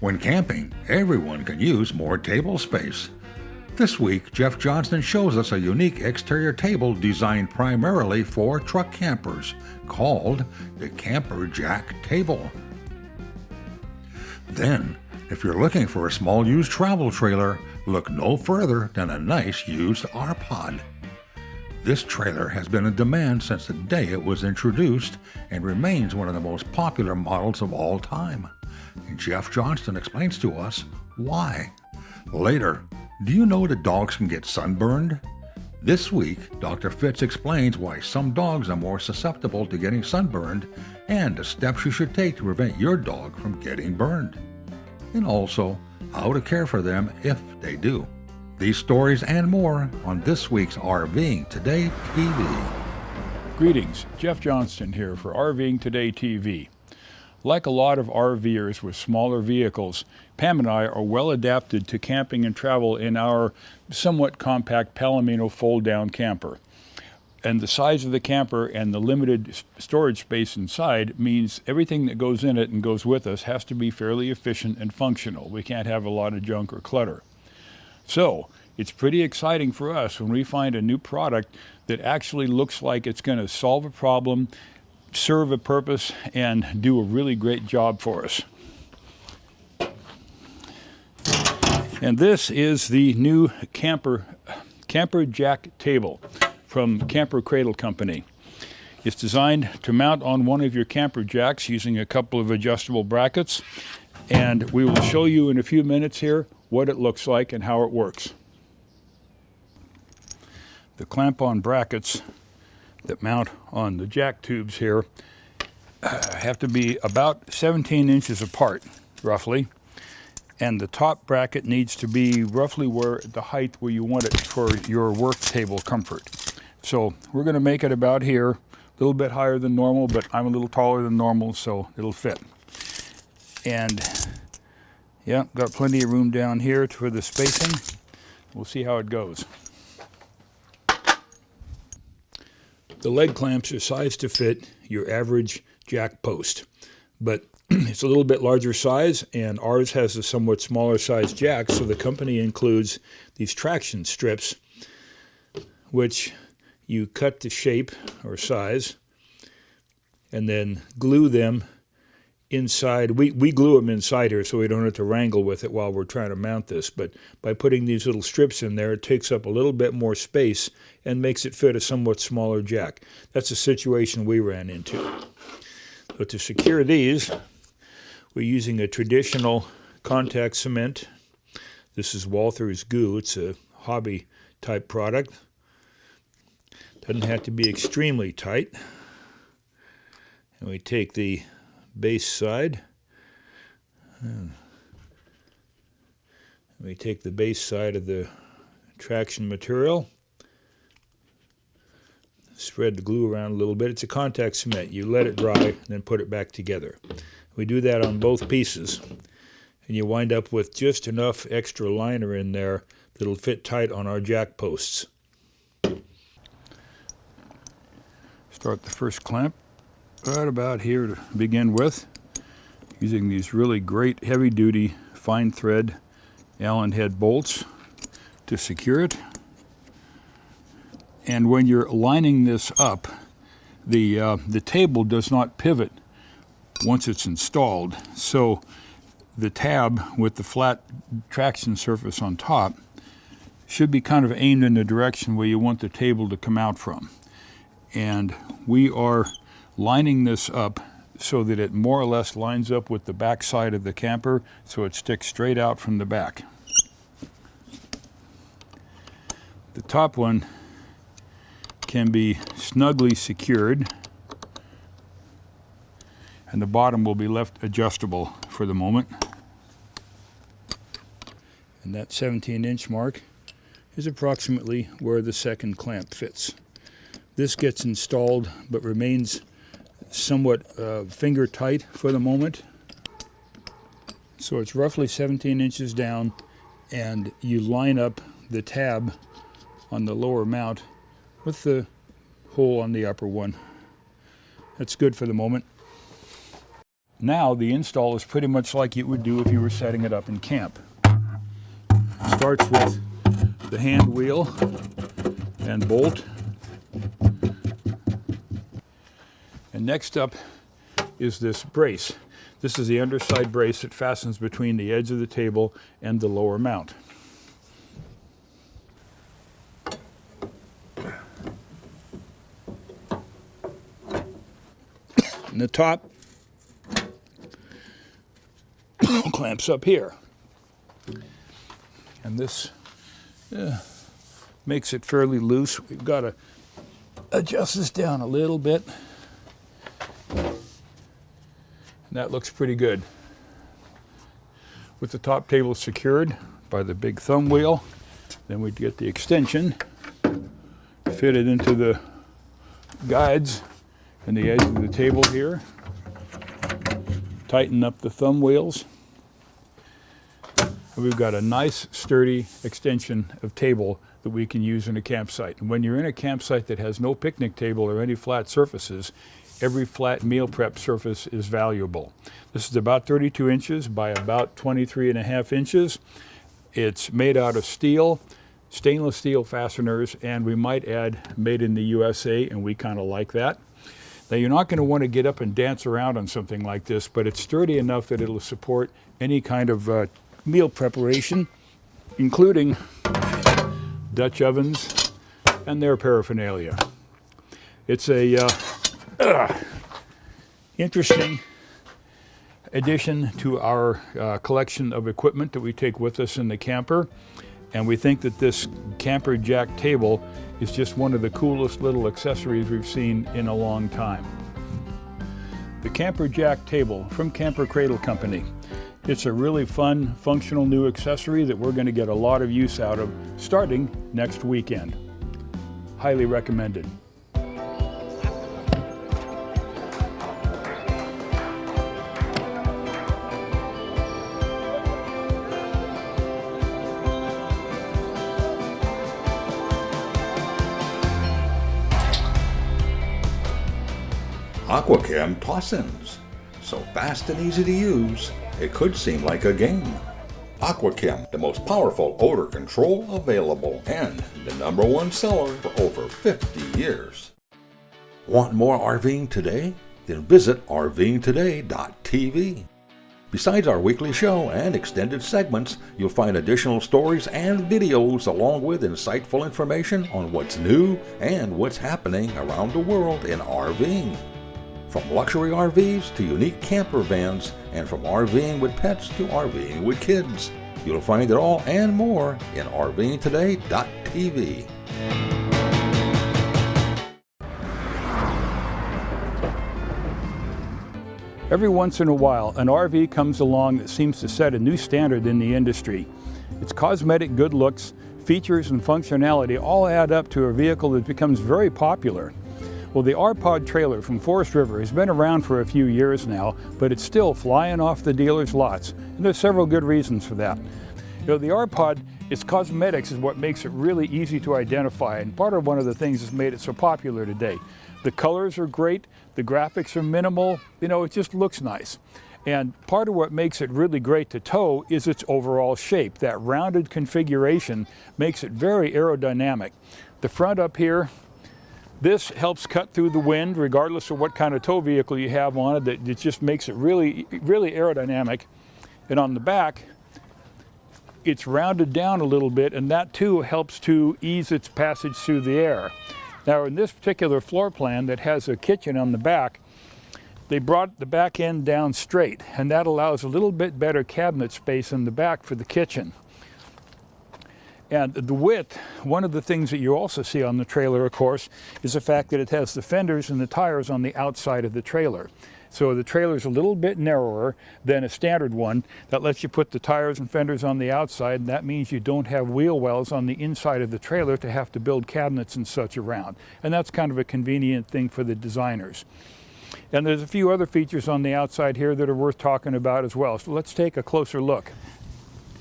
When camping, everyone can use more table space. This week, Jeff Johnston shows us a unique exterior table designed primarily for truck campers, called the Camper Jack Table. Then, if you're looking for a small used travel trailer, look no further than a nice used RPod. This trailer has been in demand since the day it was introduced and remains one of the most popular models of all time. And Jeff Johnston explains to us why. Later, do you know that dogs can get sunburned? This week, Dr. Fitz explains why some dogs are more susceptible to getting sunburned and the steps you should take to prevent your dog from getting burned. And also, how to care for them if they do. These stories and more on this week's RVing Today TV. Greetings, Jeff Johnston here for RVing Today TV. Like a lot of RVers with smaller vehicles, Pam and I are well adapted to camping and travel in our somewhat compact Palomino fold-down camper. And the size of the camper and the limited storage space inside means everything that goes in it and goes with us has to be fairly efficient and functional. We can't have a lot of junk or clutter. So, it's pretty exciting for us when we find a new product that actually looks like it's going to solve a problem, serve a purpose, and do a really great job for us. And this is the new Camper Jack table from Camper Cradle Company. It's designed to mount on one of your camper jacks using a couple of adjustable brackets, and we will show you in a few minutes here what it looks like and how it works. The clamp-on brackets that mount on the jack tubes here have to be about 17 inches apart, roughly, and the top bracket needs to be roughly where the height where you want it for your work table comfort. So we're going to make it about here, a little bit higher than normal, but I'm a little taller than normal, so it'll fit. And yeah, got plenty of room down here for the spacing. We'll see how it goes. The leg clamps are sized to fit your average jack post, but it's a little bit larger size, and ours has a somewhat smaller size jack, so the company includes these traction strips, which you cut to shape or size, and then glue them inside. We glue them inside here so we don't have to wrangle with it while we're trying to mount this, but by putting these little strips in there, it takes up a little bit more space and makes it fit a somewhat smaller jack. That's a situation we ran into. So to secure these, we're using a traditional contact cement. This is Walther's Goo. It's a hobby type product. Doesn't have to be extremely tight. And we take the base side. We take the base side of the traction material, spread the glue around a little bit. It's a contact cement. You let it dry and then put it back together. We do that on both pieces, and you wind up with just enough extra liner in there that'll fit tight on our jack posts. Start the first clamp right about here to begin with, using these really great heavy-duty fine thread Allen head bolts to secure it. And when you're lining this up, the table does not pivot once it's installed, so the tab with the flat traction surface on top should be kind of aimed in the direction where you want the table to come out from. And we are lining this up so that it more or less lines up with the back side of the camper, so it sticks straight out from the back. The top one can be snugly secured, and the bottom will be left adjustable for the moment. And that 17-inch mark is approximately where the second clamp fits. This gets installed but remains somewhat finger tight for the moment. So it's roughly 17 inches down, and you line up the tab on the lower mount with the hole on the upper one. That's good for the moment. now the install is pretty much like you would do if you were setting it up in camp. Starts with the hand wheel and bolt. And next up is this brace. This is the underside brace that fastens between the edge of the table and the lower mount. And the top clamps up here. And this makes it fairly loose. We've got to adjust this down a little bit. And that looks pretty good. With the top table secured by the big thumb wheel, then we'd get the extension, fit it into the guides and the edge of the table here, tighten up the thumb wheels. And we've got a nice sturdy extension of table that we can use in a campsite. And when you're in a campsite that has no picnic table or any flat surfaces, every flat meal prep surface is valuable. This is about 32 inches by about 23.5 inches. It's made out of steel, stainless steel fasteners, and we might add made in the USA, and we kind of like that. Now, you're not going to want to get up and dance around on something like this, but it's sturdy enough that it'll support any kind of meal preparation, including Dutch ovens and their paraphernalia. It's a interesting addition to our collection of equipment that we take with us in the camper, and we think that this camper jack table is just one of the coolest little accessories we've seen in a long time. The camper jack table from Camper Cradle Company. It's a really fun, functional new accessory that we're going to get a lot of use out of starting next weekend. Highly recommended. Aquachem toss-ins. So fast and easy to use, it could seem like a game. Aquachem, the most powerful odor control available and the #1 seller for over 50 years. Want more RVing today? Then visit RVingToday.tv. Besides our weekly show and extended segments, you'll find additional stories and videos along with insightful information on what's new and what's happening around the world in RVing. From luxury RVs to unique camper vans, and from RVing with pets to RVing with kids. You'll find it all and more in RVingToday.tv. Every once in a while, an RV comes along that seems to set a new standard in the industry. Its cosmetic good looks, features, and functionality all add up to a vehicle that becomes very popular. Well, the RPod trailer from Forest River has been around for a few years now, but it's still flying off the dealers' lots, and there's several good reasons for that. You know, the RPod, its cosmetics is what makes it really easy to identify, and part of one of the things that's made it so popular today. The colors are great, the graphics are minimal, you know, it just looks nice. And part of what makes it really great to tow is its overall shape. That rounded configuration makes it very aerodynamic. The front up here, this helps cut through the wind regardless of what kind of tow vehicle you have on it. It just makes it really, really aerodynamic. And on the back, it's rounded down a little bit, and that too helps to ease its passage through the air. Now, in this particular floor plan that has a kitchen on the back, they brought the back end down straight, and that allows a little bit better cabinet space in the back for the kitchen. And the width, one of the things that you also see on the trailer, of course, is the fact that it has the fenders and the tires on the outside of the trailer. So the trailer's a little bit narrower than a standard one. That lets you put the tires and fenders on the outside, and that means you don't have wheel wells on the inside of the trailer to have to build cabinets and such around. And that's kind of a convenient thing for the designers. And there's a few other features on the outside here that are worth talking about as well. So let's take a closer look.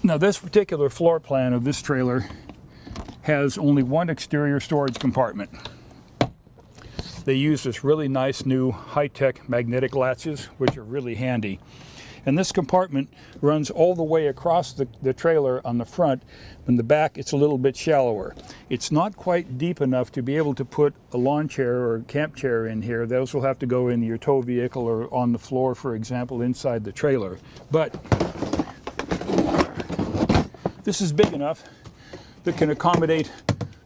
Now, this particular floor plan of this trailer has only one exterior storage compartment. they use this really nice new high-tech magnetic latches, which are really handy. And this compartment runs all the way across the trailer on the front. In the back, it's a little bit shallower. It's not quite deep enough to be able to put a lawn chair or a camp chair in here. Those will have to go in your tow vehicle or on the floor, for example, inside the trailer. But this is big enough that can accommodate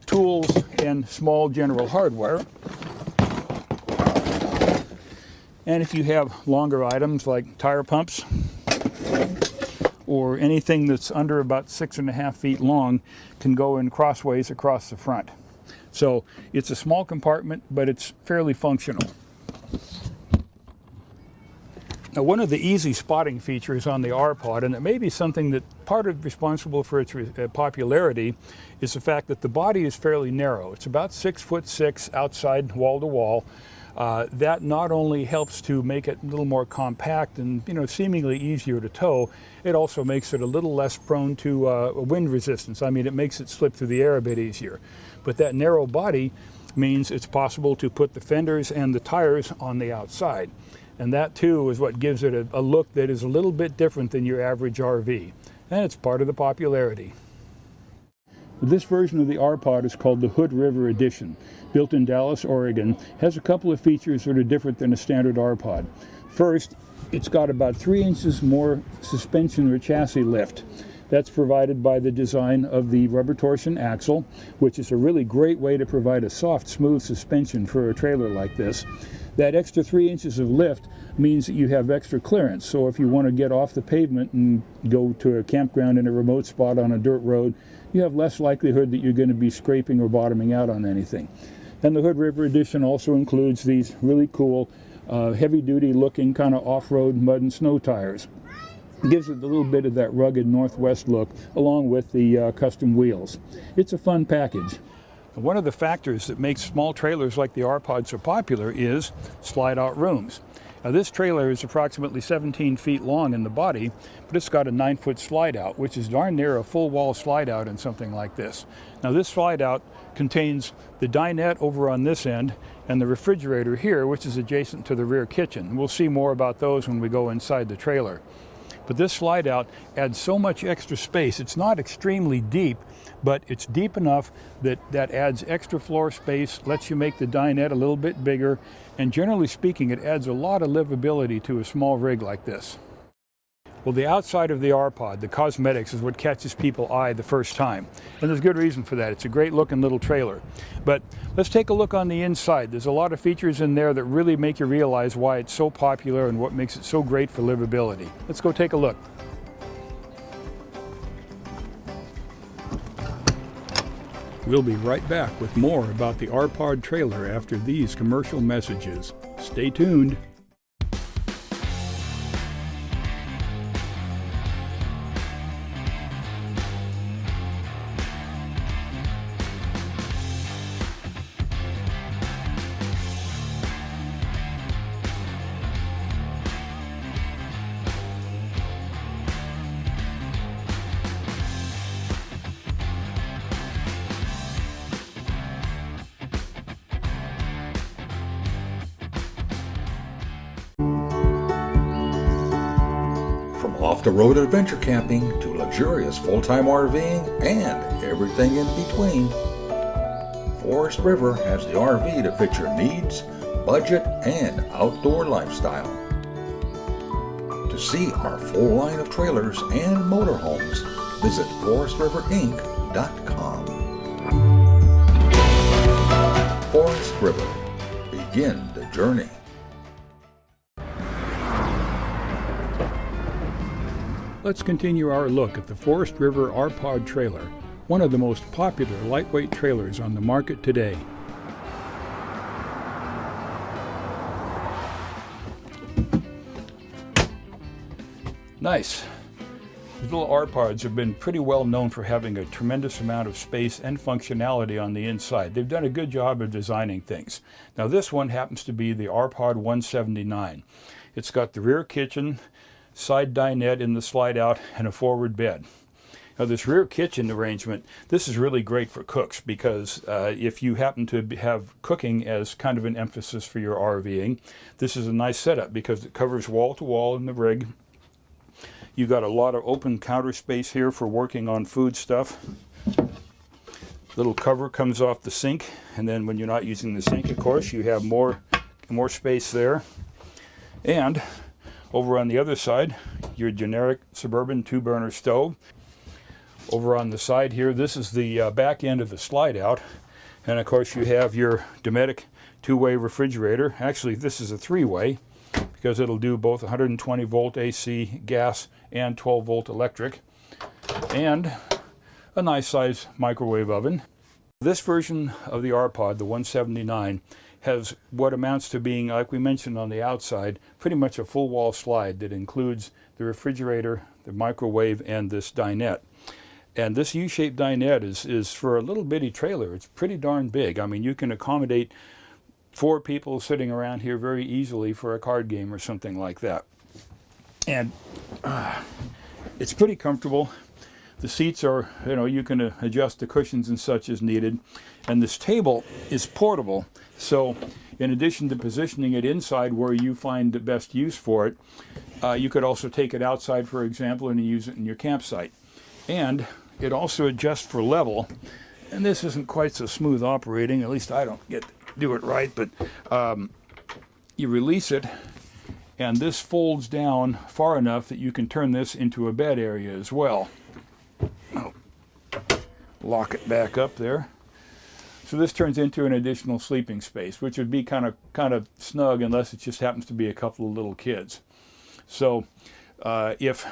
tools and small general hardware. And if you have longer items like tire pumps or anything that's under about 6.5 feet long, can go in crossways across the front. So it's a small compartment, but it's fairly functional. Now, one of the easy spotting features on the RPod, and it may be something that part of responsible for its popularity, is the fact that the body is fairly narrow. It's about 6'6" outside, wall to wall. That not only helps to make it a little more compact and seemingly easier to tow, it also makes it a little less prone to wind resistance. I mean, it makes it slip through the air a bit easier. But that narrow body means it's possible to put the fenders and the tires on the outside. And that too is what gives it a look that is a little bit different than your average RV. And it's part of the popularity. This version of the RPod is called the Hood River Edition. Built in Dallas, Oregon, has a couple of features that are different than a standard RPod. First, it's got about 3 inches more suspension or chassis lift. That's provided by the design of the rubber torsion axle, which is a really great way to provide a soft, smooth suspension for a trailer like this. That extra 3 inches of lift means that you have extra clearance. So if you want to get off the pavement and go to a campground in a remote spot on a dirt road, you have less likelihood that you're going to be scraping or bottoming out on anything. And the Hood River Edition also includes these really cool, heavy-duty looking kind of off-road mud and snow tires. It gives it a little bit of that rugged Northwest look, along with the custom wheels. It's a fun package. One of the factors that makes small trailers like the RPod so popular is slide-out rooms. Now, this trailer is approximately 17 feet long in the body, but it's got a 9-foot slide-out, which is darn near a full-wall slide-out in something like this. Now, this slide-out contains the dinette over on this end and the refrigerator here, which is adjacent to the rear kitchen. We'll see more about those when we go inside the trailer. But this slide out adds so much extra space. It's not extremely deep, but it's deep enough that adds extra floor space, lets you make the dinette a little bit bigger, and generally speaking, it adds a lot of livability to a small rig like this. Well, the outside of the RPod, the cosmetics, is what catches people's eye the first time. And there's good reason for that. It's a great looking little trailer. But let's take a look on the inside. There's a lot of features in there that really make you realize why it's so popular and what makes it so great for livability. Let's go take a look. We'll be right back with more about the RPod trailer after these commercial messages. Stay tuned. Off-the-road adventure camping to luxurious full-time RVing and everything in between, Forest River has the RV to fit your needs, budget, and outdoor lifestyle. To see our full line of trailers and motorhomes, visit forestriverinc.com. Forest River. Begin the journey. Let's continue our look at the Forest River RPod trailer, one of the most popular lightweight trailers on the market today. Nice. These little RPods have been pretty well known for having a tremendous amount of space and functionality on the inside. They've done a good job of designing things. Now, this one happens to be the RPod 179. It's got the rear kitchen, side dinette in the slide out, and a forward bed. Now this rear kitchen arrangement, this is really great for cooks because if you happen to have cooking as kind of an emphasis for your RVing, this is a nice setup because it covers wall to wall in the rig. You got a lot of open counter space here for working on food stuff. Little cover comes off the sink, and then when you're not using the sink, of course, you have more space there. And over on the other side, your generic Suburban 2-burner stove. Over on the side here, this is the back end of the slide out, and of course you have your Dometic 2-way refrigerator. Actually, this is a 3-way because it'll do both 120 volt AC gas and 12 volt electric, and a nice size microwave oven. This version of the RPod, the 179, has what amounts to being, like we mentioned on the outside, pretty much a full wall slide that includes the refrigerator, the microwave, and this dinette. And this U-shaped dinette is for a little bitty trailer. It's pretty darn big. I mean, you can accommodate 4 people sitting around here very easily for a card game or something like that. And it's pretty comfortable. The seats are, you can adjust the cushions and such as needed. And this table is portable. So in addition to positioning it inside where you find the best use for it, you could also take it outside, for example, and use it in your campsite. And it also adjusts for level. And this isn't quite so smooth operating, at least I don't get to do it right, but you release it, and this folds down far enough that you can turn this into a bed area as well. Lock it back up there. So this turns into an additional sleeping space, which would be kind of snug unless it just happens to be a couple of little kids. So if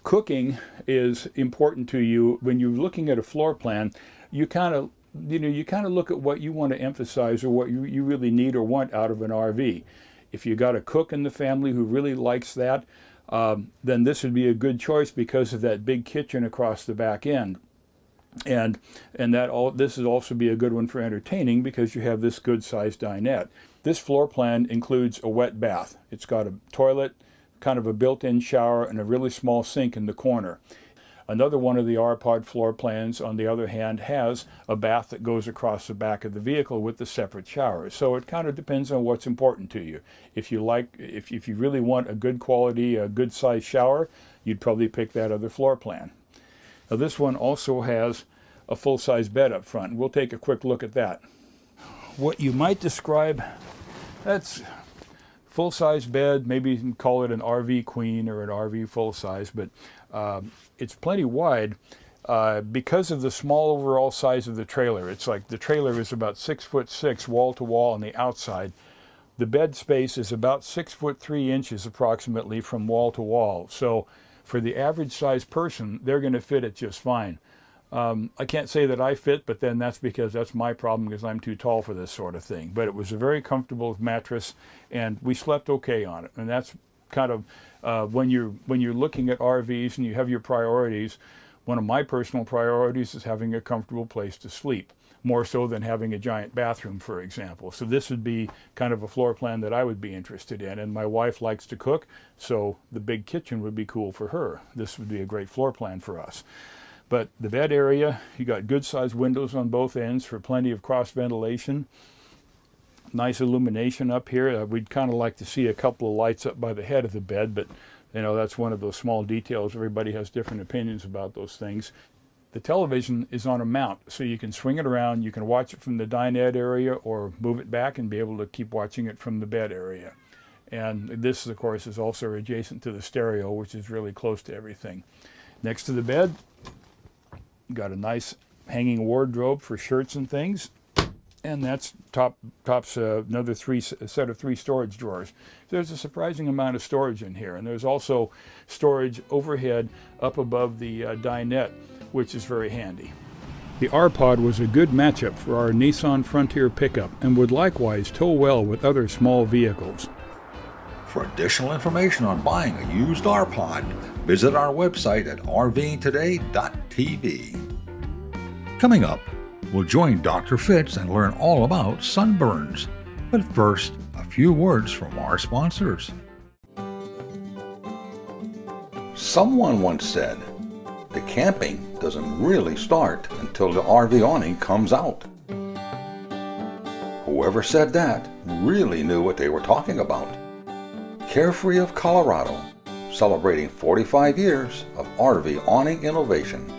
cooking is important to you, when you're looking at a floor plan, you kind of look at what you want to emphasize or what you really need or want out of an RV. If you got a cook in the family who really likes that, then this would be a good choice because of that big kitchen across the back end. And this would also be a good one for entertaining because you have this good sized dinette. This floor plan includes a wet bath. It's got a toilet, kind of a built-in shower, and a really small sink in the corner. Another one of the RPod floor plans, on the other hand, has a bath that goes across the back of the vehicle with the separate showers. So it kind of depends on what's important to you. If you really want a good quality, a good size shower, you'd probably pick that other floor plan. Now this one also has a full-size bed up front. We'll take a quick look at that. What you might describe, that's full-size bed, maybe you can call it an RV queen or an RV full-size, but it's plenty wide because of the small overall size of the trailer. It's like the trailer is about 6'6" wall to wall on the outside. The bed space is about 6'3" approximately from wall to wall. So for the average size person, they're going to fit it just fine. I can't say that I fit, but then that's because that's my problem because I'm too tall for this sort of thing. But it was a very comfortable mattress, and we slept okay on it. And that's kind of when you're looking at RVs and you have your priorities, one of my personal priorities is having a comfortable place to sleep, more so than having a giant bathroom, for example. So this would be kind of a floor plan that I would be interested in. And my wife likes to cook, so the big kitchen would be cool for her. This would be a great floor plan for us. But the bed area, you got good sized windows on both ends for plenty of cross ventilation. Nice illumination up here. We'd kind of like to see a couple of lights up by the head of the bed, but that's one of those small details. Everybody has different opinions about those things. The television is on a mount, so you can swing it around. You can watch it from the dinette area or move it back and be able to keep watching it from the bed area. And this, of course, is also adjacent to the stereo, which is really close to everything. Next to the bed, got a nice hanging wardrobe for shirts and things, and that's tops another set of 3 storage drawers. There's a surprising amount of storage in here, and there's also storage overhead up above the dinette, which is very handy. The RPod was a good matchup for our Nissan Frontier pickup and would likewise tow well with other small vehicles. For additional information on buying a used RPod, visit our website at RVingToday.tv. Coming up, we'll join Dr. Fitz and learn all about sunburns. But first, a few words from our sponsors. Someone once said, the camping doesn't really start until the RV awning comes out. Whoever said that really knew what they were talking about. Carefree of Colorado, celebrating 45 years of RV awning innovation.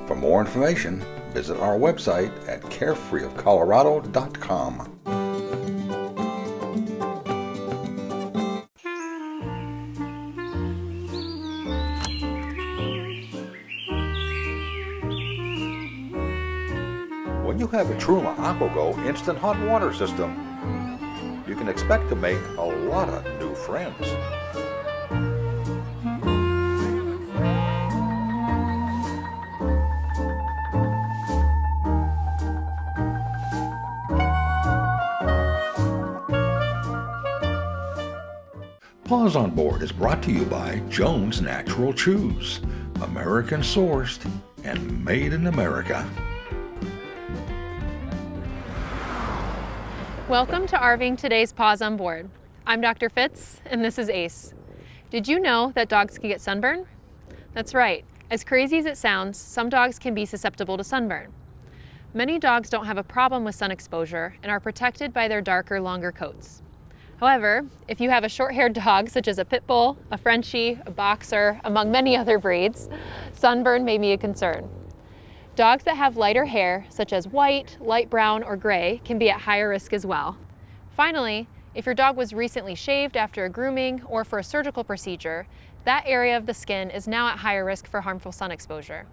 For more information, visit our website at carefreeofcolorado.com. When you have a Truma AquaGo instant hot water system, you can expect to make a lot of new friends. Paws on Board is brought to you by Jones Natural Chews, American sourced and made in America. Welcome to RVing Today's Paws on Board. I'm Dr. Fitz, and this is Ace. Did you know that dogs can get sunburn? That's right. As crazy as it sounds, some dogs can be susceptible to sunburn. Many dogs don't have a problem with sun exposure and are protected by their darker, longer coats. However, if you have a short-haired dog, such as a pit bull, a Frenchie, a boxer, among many other breeds, sunburn may be a concern. Dogs that have lighter hair, such as white, light brown, or gray, can be at higher risk as well. Finally, if your dog was recently shaved after a grooming or for a surgical procedure, that area of the skin is now at higher risk for harmful sun exposure.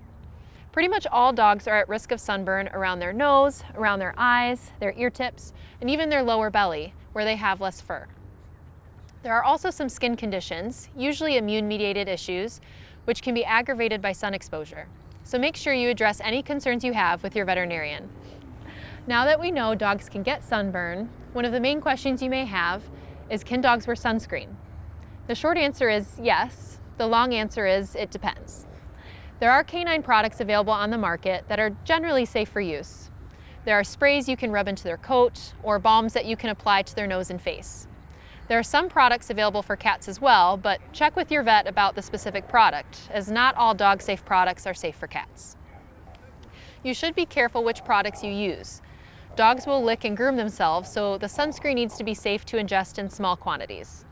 Pretty much all dogs are at risk of sunburn around their nose, around their eyes, their ear tips, and even their lower belly, where they have less fur. There are also some skin conditions, usually immune-mediated issues, which can be aggravated by sun exposure. So make sure you address any concerns you have with your veterinarian. Now that we know dogs can get sunburn, one of the main questions you may have is, can dogs wear sunscreen? The short answer is yes. The long answer is it depends. There are canine products available on the market that are generally safe for use. There are sprays you can rub into their coat or balms that you can apply to their nose and face. There are some products available for cats as well, but check with your vet about the specific product, as not all dog-safe products are safe for cats. You should be careful which products you use. Dogs will lick and groom themselves, so the sunscreen needs to be safe to ingest in small quantities.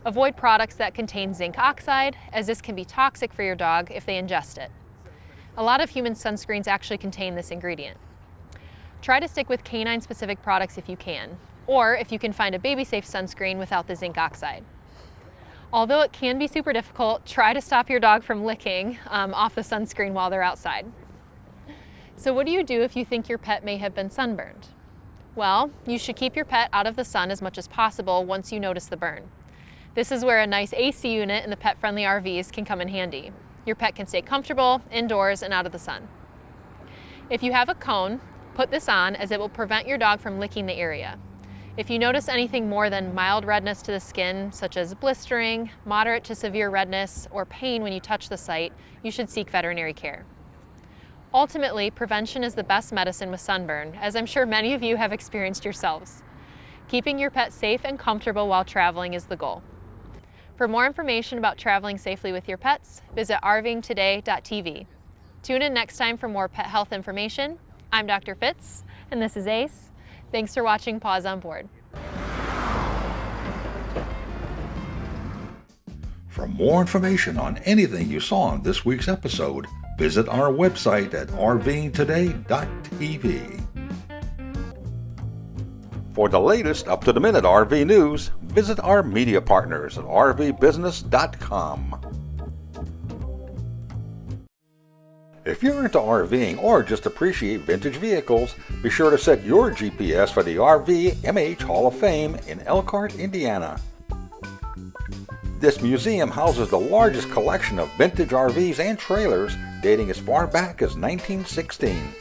Avoid products that contain zinc oxide, as this can be toxic for your dog if they ingest it. A lot of human sunscreens actually contain this ingredient. Try to stick with canine-specific products if you can, or if you can find a baby-safe sunscreen without the zinc oxide. Although it can be super difficult, try to stop your dog from licking off the sunscreen while they're outside. So what do you do if you think your pet may have been sunburned? Well, you should keep your pet out of the sun as much as possible once you notice the burn. This is where a nice AC unit in the pet-friendly RVs can come in handy. Your pet can stay comfortable, indoors, and out of the sun. If you have a cone, put this on, as it will prevent your dog from licking the area. If you notice anything more than mild redness to the skin, such as blistering, moderate to severe redness, or pain when you touch the site, you should seek veterinary care. Ultimately, prevention is the best medicine with sunburn, as I'm sure many of you have experienced yourselves. Keeping your pet safe and comfortable while traveling is the goal. For more information about traveling safely with your pets, visit RVingToday.tv. Tune in next time for more pet health information. I'm Dr. Fitz, and this is Ace. Thanks for watching Paws on Board. For more information on anything you saw in this week's episode, visit our website at RVingToday.tv. For the latest up-to-the-minute RV news, visit our media partners at RVbusiness.com. If you're into RVing or just appreciate vintage vehicles, be sure to set your GPS for the RVMH Hall of Fame in Elkhart, Indiana. This museum houses the largest collection of vintage RVs and trailers dating as far back as 1916.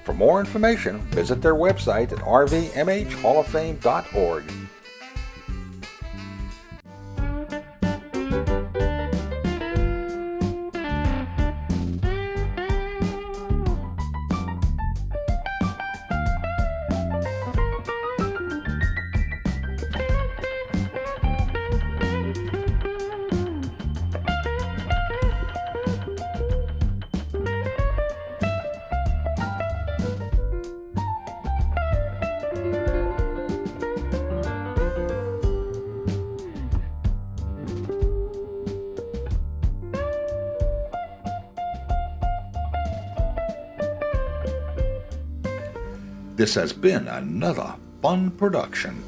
For more information, visit their website at rvmhhalloffame.org. This has been another fun production.